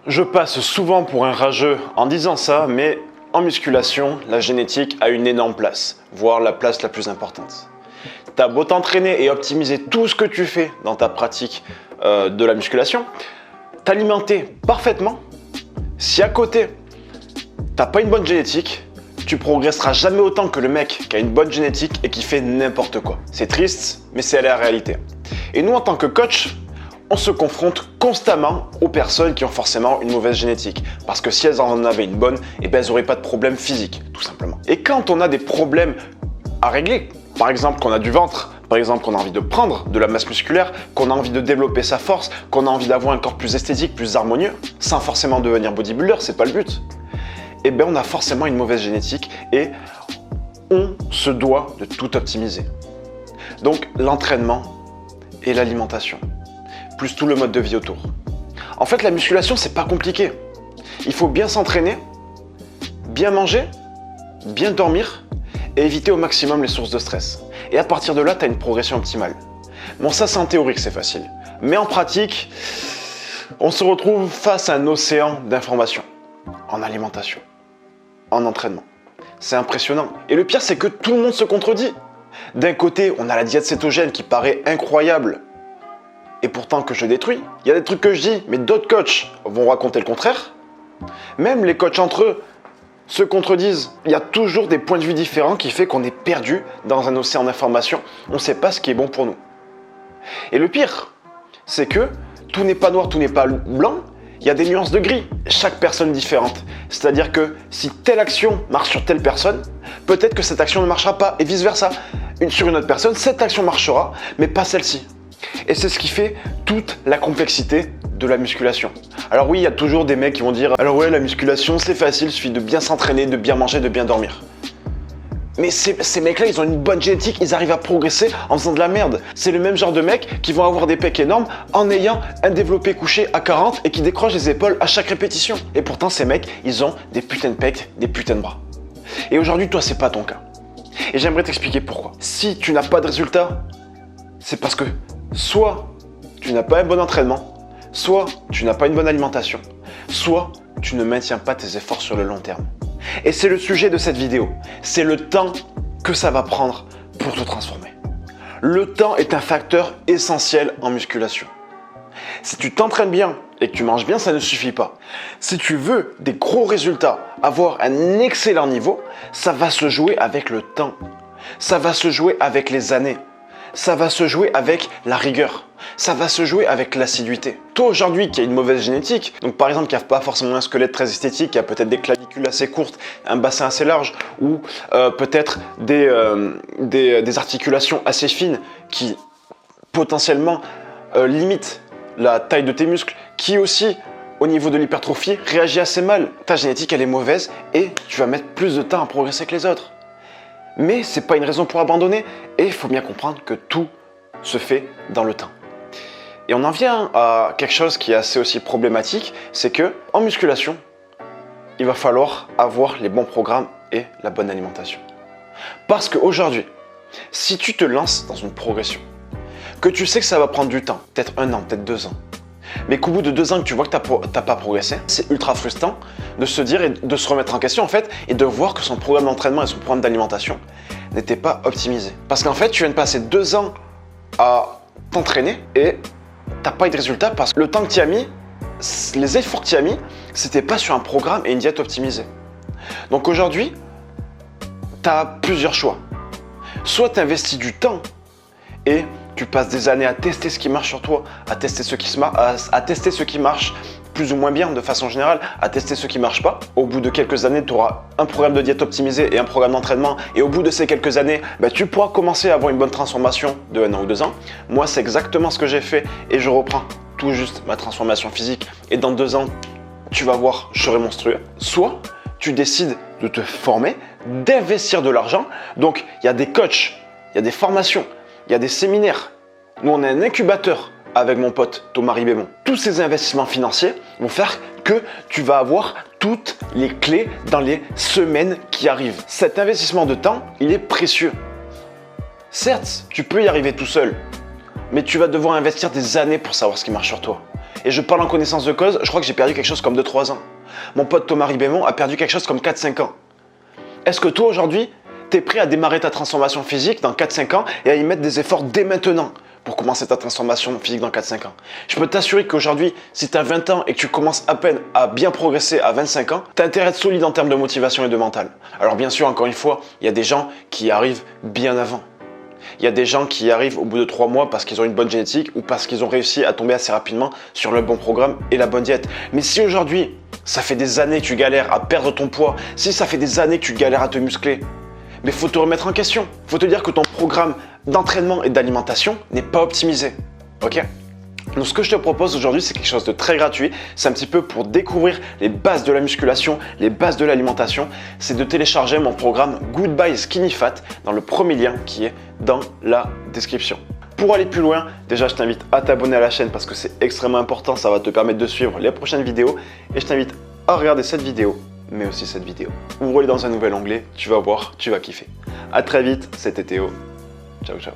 Je passe souvent pour un rageux en disant ça, mais en musculation, la génétique a une énorme place, voire la place la plus importante. T'as beau t'entraîner et optimiser tout ce que tu fais dans ta pratique de la musculation, t'alimenter parfaitement, si à côté, t'as pas une bonne génétique, tu progresseras jamais autant que le mec qui a une bonne génétique et qui fait n'importe quoi. C'est triste, mais c'est la réalité. Et nous, en tant que coach, on se confronte constamment aux personnes qui ont forcément une mauvaise génétique. Parce que si elles en avaient une bonne, elles n'auraient pas de problème physique, tout simplement. Et quand on a des problèmes à régler, par exemple qu'on a du ventre, par exemple qu'on a envie de prendre de la masse musculaire, qu'on a envie de développer sa force, qu'on a envie d'avoir un corps plus esthétique, plus harmonieux, sans forcément devenir bodybuilder, c'est pas le but. Eh bien on a forcément une mauvaise génétique et on se doit de tout optimiser. Donc l'entraînement et l'alimentation, plus tout le mode de vie autour. En fait, la musculation, c'est pas compliqué. Il faut bien s'entraîner, bien manger, bien dormir et éviter au maximum les sources de stress. Et à partir de là, tu as une progression optimale. Bon, ça, c'est en théorie que c'est facile. Mais en pratique, on se retrouve face à un océan d'informations en alimentation, en entraînement. C'est impressionnant. Et le pire, c'est que tout le monde se contredit. D'un côté, on a la diète cétogène qui paraît incroyable et pourtant que je détruis. Il y a des trucs que je dis, mais d'autres coachs vont raconter le contraire. Même les coachs entre eux se contredisent. Il y a toujours des points de vue différents qui fait qu'on est perdu dans un océan d'informations. On ne sait pas ce qui est bon pour nous. Et le pire, c'est que tout n'est pas noir, tout n'est pas blanc. Il y a des nuances de gris, chaque personne différente. C'est-à-dire que si telle action marche sur telle personne, peut-être que cette action ne marchera pas et vice-versa. Sur une autre personne, cette action marchera, mais pas celle-ci. Et c'est ce qui fait toute la complexité de la musculation. Alors oui, il y a toujours des mecs qui vont dire « Alors ouais, la musculation, c'est facile, il suffit de bien s'entraîner, de bien manger, de bien dormir. » Mais ces mecs-là, ils ont une bonne génétique, ils arrivent à progresser en faisant de la merde. C'est le même genre de mecs qui vont avoir des pecs énormes en ayant un développé couché à 40 et qui décrochent les épaules à chaque répétition. Et pourtant, ces mecs, ils ont des putains de pecs, des putains de bras. Et aujourd'hui, toi, c'est pas ton cas. Et j'aimerais t'expliquer pourquoi. Si tu n'as pas de résultat, c'est parce que soit tu n'as pas un bon entraînement, soit tu n'as pas une bonne alimentation, soit tu ne maintiens pas tes efforts sur le long terme. Et c'est le sujet de cette vidéo. C'est le temps que ça va prendre pour te transformer. Le temps est un facteur essentiel en musculation. Si tu t'entraînes bien et que tu manges bien, ça ne suffit pas. Si tu veux des gros résultats, avoir un excellent niveau, ça va se jouer avec le temps. Ça va se jouer avec les années. Ça va se jouer avec la rigueur. Ça va se jouer avec l'assiduité. Toi aujourd'hui qui as une mauvaise génétique, donc par exemple qui n'a pas forcément un squelette très esthétique, qui a peut-être des clavicules assez courtes, un bassin assez large ou peut-être des articulations assez fines qui potentiellement limitent la taille de tes muscles, qui aussi au niveau de l'hypertrophie réagit assez mal. Ta génétique elle est mauvaise et tu vas mettre plus de temps à progresser que les autres. Mais ce n'est pas une raison pour abandonner et il faut bien comprendre que tout se fait dans le temps. Et on en vient à quelque chose qui est assez aussi problématique, c'est que en musculation, il va falloir avoir les bons programmes et la bonne alimentation. Parce qu'aujourd'hui, si tu te lances dans une progression, que tu sais que ça va prendre du temps, peut-être 1 an, peut-être 2 ans, mais qu'au bout de 2 ans que tu vois que tu n'as pas progressé, c'est ultra frustrant de se dire et de se remettre en question en fait et de voir que son programme d'entraînement et son programme d'alimentation n'étaient pas optimisés. Parce qu'en fait, tu viens de passer 2 ans à t'entraîner et tu n'as pas eu de résultat parce que le temps que tu as mis, les efforts que tu as mis, c'était pas sur un programme et une diète optimisée. Donc aujourd'hui, tu as plusieurs choix. Soit tu investis du temps et tu passes des années à tester ce qui marche sur toi, à tester ce qui marche plus ou moins bien de façon générale, à tester ce qui ne marche pas. Au bout de quelques années, tu auras un programme de diète optimisé et un programme d'entraînement. Et au bout de ces quelques années, tu pourras commencer à avoir une bonne transformation de 1 an ou 2 ans. Moi, c'est exactement ce que j'ai fait et je reprends tout juste ma transformation physique. Et dans 2 ans, tu vas voir, je serai monstrueux. Soit tu décides de te former, d'investir de l'argent. Donc, il y a des coachs, il y a des formations, il y a des séminaires. Nous, on a un incubateur avec mon pote Thomas Ribémon. Tous ces investissements financiers vont faire que tu vas avoir toutes les clés dans les semaines qui arrivent. Cet investissement de temps, il est précieux. Certes, tu peux y arriver tout seul, mais tu vas devoir investir des années pour savoir ce qui marche sur toi. Et je parle en connaissance de cause, je crois que j'ai perdu quelque chose comme 2-3 ans. Mon pote Thomas Ribémont a perdu quelque chose comme 4-5 ans. Est-ce que toi aujourd'hui, tu es prêt à démarrer ta transformation physique dans 4-5 ans et à y mettre des efforts dès maintenant pour commencer ta transformation physique dans 4-5 ans? Je peux t'assurer qu'aujourd'hui, si tu as 20 ans et que tu commences à peine à bien progresser à 25 ans, tu as intérêt à être solide en termes de motivation et de mental. Alors bien sûr, encore une fois, il y a des gens qui y arrivent bien avant. Il y a des gens qui y arrivent au bout de 3 mois parce qu'ils ont une bonne génétique ou parce qu'ils ont réussi à tomber assez rapidement sur le bon programme et la bonne diète. Mais si aujourd'hui, ça fait des années que tu galères à perdre ton poids, si ça fait des années que tu galères à te muscler, mais il faut te remettre en question. Il faut te dire que ton programme d'entraînement et d'alimentation n'est pas optimisé. Ok? Donc ce que je te propose aujourd'hui, c'est quelque chose de très gratuit. C'est un petit peu pour découvrir les bases de la musculation, les bases de l'alimentation. C'est de télécharger mon programme Goodbye Skinny Fat dans le premier lien qui est dans la description. Pour aller plus loin, déjà je t'invite à t'abonner à la chaîne parce que c'est extrêmement important. Ça va te permettre de suivre les prochaines vidéos. Et je t'invite à regarder cette vidéo, mais aussi cette vidéo. Ouvre-les dans un nouvel onglet, tu vas voir, tu vas kiffer. A très vite, c'était Théo. Ciao, ciao.